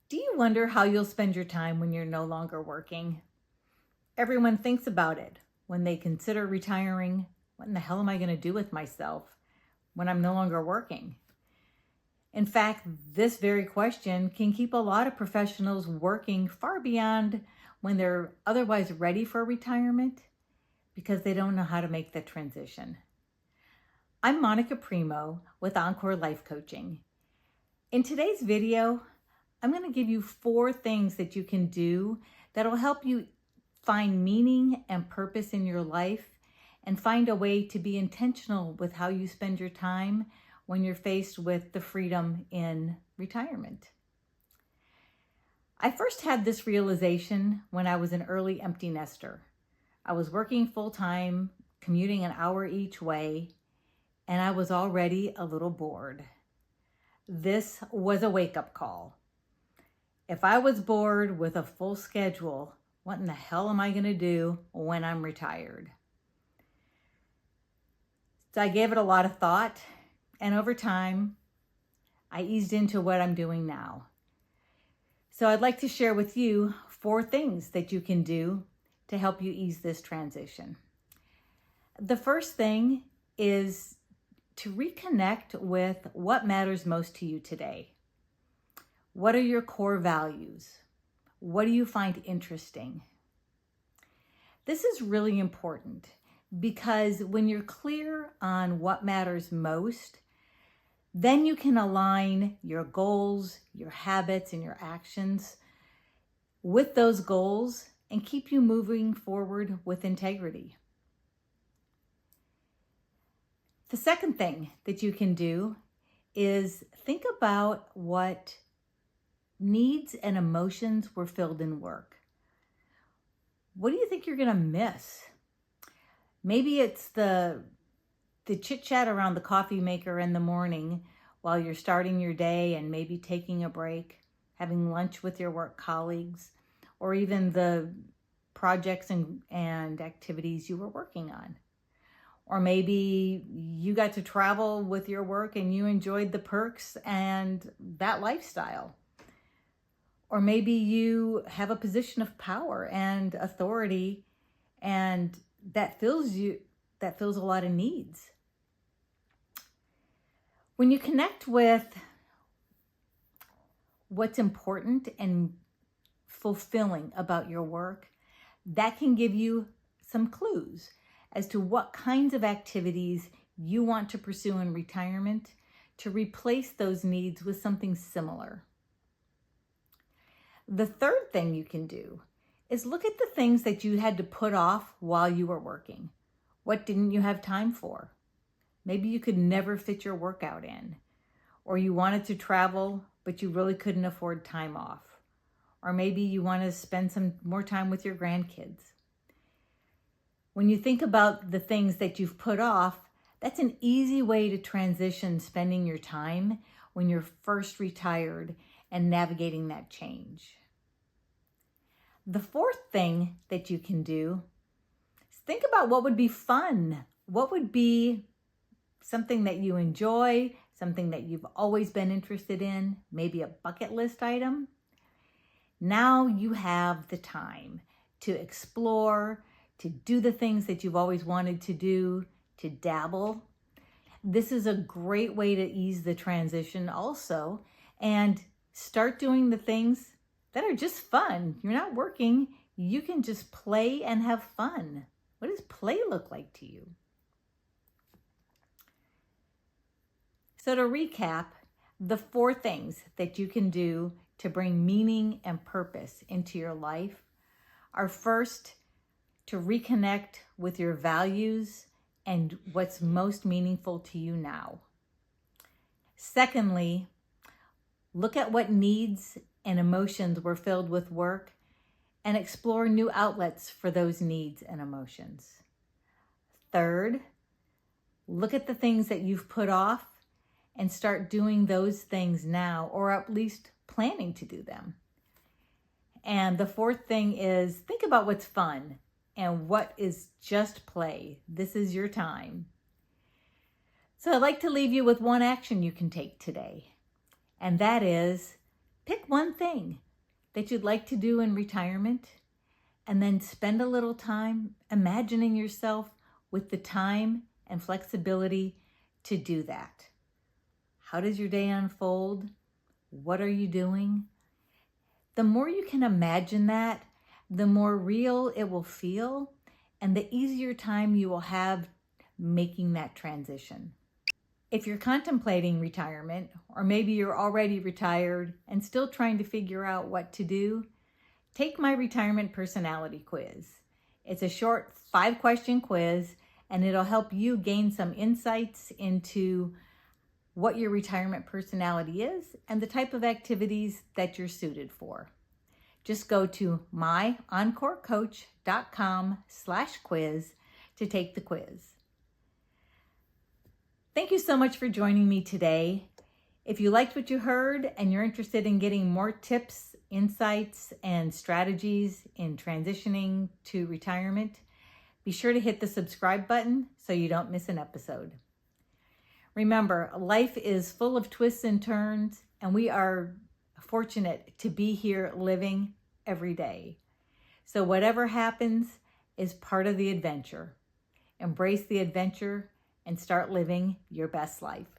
Do you wonder how you'll spend your time when you're no longer working? Everyone thinks about it when they consider retiring. What in the hell am I going to do with myself when I'm no longer working? In fact, this very question can keep a lot of professionals working far beyond when they're otherwise ready for retirement because they don't know how to make the transition. I'm Monica Premo with Encore Life Coaching. In today's video, I'm going to give you 4 things that you can do that'll help you find meaning and purpose in your life and find a way to be intentional with how you spend your time when you're faced with the freedom in retirement. I first had this realization when I was an early empty nester. I was working full-time, commuting an hour each way, and I was already a little bored. This was a wake-up call. If I was bored with a full schedule, what in the hell am I going to do when I'm retired? So I gave it a lot of thought, and over time, I eased into what I'm doing now. So I'd like to share with you 4 things that you can do to help you ease this transition. The first thing is to reconnect with what matters most to you today. What are your core values? What do you find interesting? This is really important because when you're clear on what matters most, then you can align your goals, your habits, and your actions with those goals and keep you moving forward with integrity. The second thing that you can do is think about what needs and emotions were filled in work. What do you think you're going to miss? Maybe it's the chit-chat around the coffee maker in the morning while you're starting your day and maybe taking a break, having lunch with your work colleagues, or even the projects and activities you were working on. Or maybe you got to travel with your work and you enjoyed the perks and that lifestyle. Or maybe you have a position of power and authority and that fills a lot of needs. When you connect with what's important and fulfilling about your work, that can give you some clues as to what kinds of activities you want to pursue in retirement to replace those needs with something similar. The third thing you can do is look at the things that you had to put off while you were working. What didn't you have time for? Maybe you could never fit your workout in, or you wanted to travel, but you really couldn't afford time off. Or maybe you want to spend some more time with your grandkids. When you think about the things that you've put off, that's an easy way to transition spending your time when you're first retired and navigating that change. The fourth thing that you can do is think about what would be fun. What would be something that you enjoy, something that you've always been interested in, maybe a bucket list item. Now you have the time to explore, to do the things that you've always wanted to do, to dabble. This is a great way to ease the transition also and start doing the things that are just fun. You're not working. You can just play and have fun. What does play look like to you? So to recap, the 4 things that you can do to bring meaning and purpose into your life are first, to reconnect with your values and what's most meaningful to you now. Secondly, look at what needs and emotions were filled with work and explore new outlets for those needs and emotions. Third, look at the things that you've put off and start doing those things now, or at least planning to do them. And the fourth thing is think about what's fun and what is just play. This is your time. So I'd like to leave you with one action you can take today, and that is Pick one thing that you'd like to do in retirement, and then spend a little time imagining yourself with the time and flexibility to do that. How does your day unfold? What are you doing? The more you can imagine that, the more real it will feel, and the easier time you will have making that transition. If you're contemplating retirement, or maybe you're already retired and still trying to figure out what to do, take my retirement personality quiz. It's a short 5-question quiz, and it'll help you gain some insights into what your retirement personality is and the type of activities that you're suited for. Just go to myencorecoach.com/quiz to take the quiz. Thank you so much for joining me today. If you liked what you heard and you're interested in getting more tips, insights, and strategies in transitioning to retirement, be sure to hit the subscribe button so you don't miss an episode. Remember, life is full of twists and turns, and we are fortunate to be here living every day. So whatever happens is part of the adventure. Embrace the adventure and start living your best life.